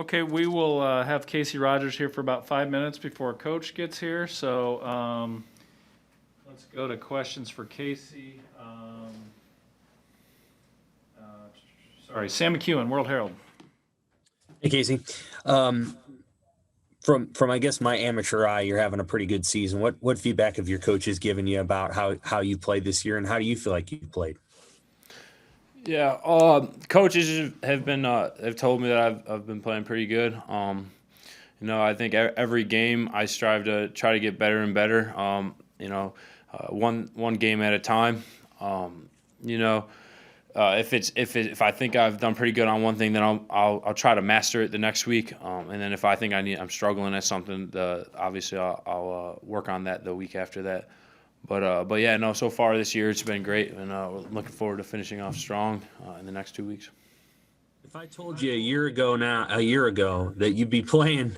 Okay, we will have Casey Rogers here for about 5 minutes before Coach gets here. So let's go to questions for Casey. Sorry, Sam McEwen, World Herald. Hey, Casey. From I guess my amateur eye, you're having a pretty good season. What feedback have your coaches given you about how you played this year, and how do you feel like you played? Yeah, coaches have told me that I've been playing pretty good. I think every game I strive to try to get better and better. One game at a time. If I think I've done pretty good on one thing, then I'll try to master it the next week. And then if I think I'm struggling at something, obviously I'll work on that the week after that. But yeah, no. So far this year it's been great, and we're looking forward to finishing off strong in the next 2 weeks. If I told you a year ago that you'd be playing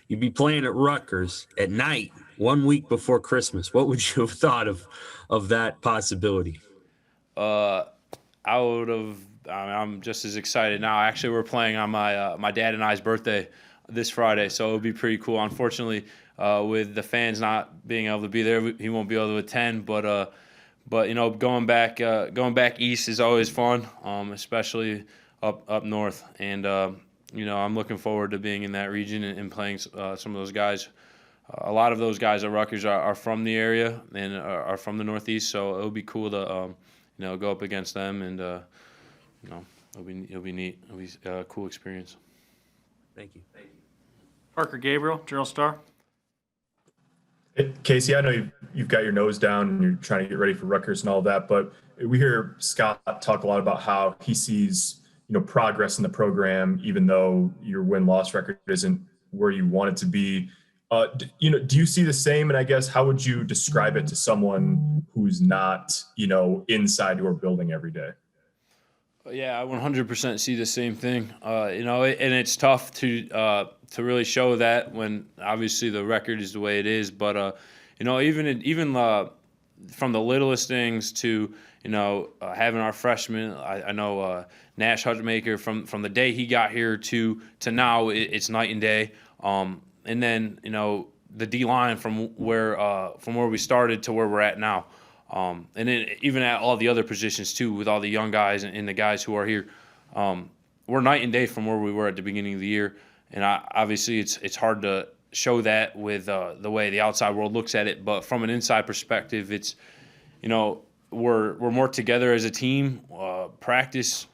at Rutgers at night 1 week before Christmas, what would you have thought of that possibility? I would have. I'm just as excited now. Actually, we're playing on my dad and I's birthday this Friday, so it would be pretty cool. Unfortunately, with the fans not being able to be there, he won't be able to attend. But going back east is always fun, especially up north. And I'm looking forward to being in that region and playing some of those guys. A lot of those guys at Rutgers are from the area and are from the Northeast, so it'll be cool to go up against them, and it'll be neat. It'll be a cool experience. Thank you. Parker Gabriel, Journal-Star. Hey, Casey, I know you've got your nose down and you're trying to get ready for Rutgers and all that, but we hear Scott talk a lot about how he sees progress in the program, even though your win-loss record isn't where you want it to be. Do you see the same? And I guess how would you describe it to someone who's not inside your building every day? Yeah, I 100% see the same thing. And it's tough to really show that when obviously the record is the way it is. But even from the littlest things to having our freshmen, I know Nash Hutmaker from the day he got here to now, it's night and day. And then the D line from where we started to where we're at now. And then even at all the other positions too, with all the young guys and the guys who are here, we're night and day from where we were at the beginning of the year. And obviously it's hard to show that with the way the outside world looks at it. But from an inside perspective, it's we're more together as a team. Practice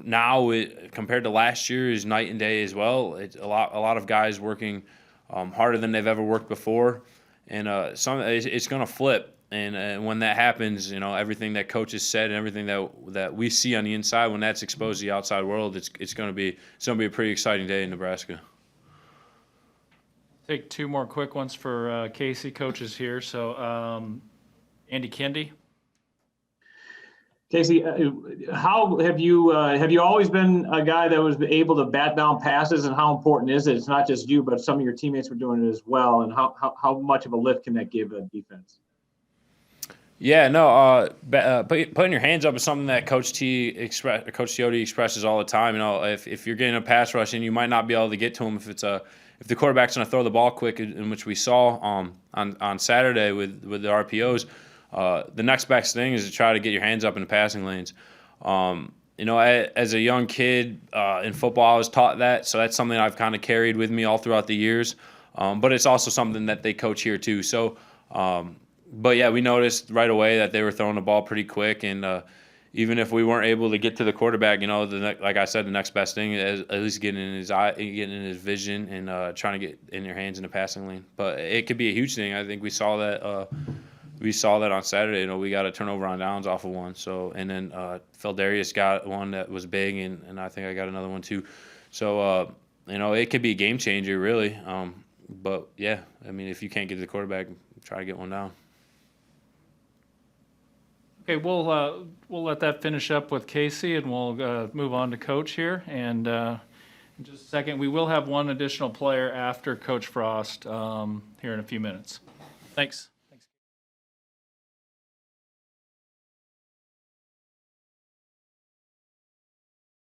now compared to last year is night and day as well. It's a lot of guys working harder than they've ever worked before, and it's going to flip. And when that happens, everything that coaches said and everything that we see on the inside, when that's exposed to the outside world, it's going to be a pretty exciting day in Nebraska. Take two more quick ones for Casey. Coaches here. So Andy Kendi. Casey, how have you always been a guy that was able to bat down passes, and how important is it? It's not just you, but some of your teammates were doing it as well. And how much of a lift can that give a defense? Yeah, no. Putting your hands up is something that Coach Teote expresses all the time. If you're getting a pass rush and you might not be able to get to him if the quarterback's going to throw the ball quick, in which we saw on Saturday with the RPOs. The next best thing is to try to get your hands up in the passing lanes. As a young kid in football, I was taught that, so that's something I've kind of carried with me all throughout the years. But it's also something that they coach here too. So. But yeah, we noticed right away that they were throwing the ball pretty quick, and even if we weren't able to get to the quarterback, like I said, the next best thing is at least getting in his eye, getting in his vision, and trying to get in your hands in the passing lane. But it could be a huge thing. I think we saw that. We saw that on Saturday. We got a turnover on downs off of one. So and then Feldarius got one that was big, and I think I got another one too. So it could be a game changer, really. But yeah, if you can't get to the quarterback, try to get one down. Okay, we'll let that finish up with Casey, and we'll move on to Coach here. And in just a second, we will have one additional player after Coach Frost here in a few minutes. Thanks.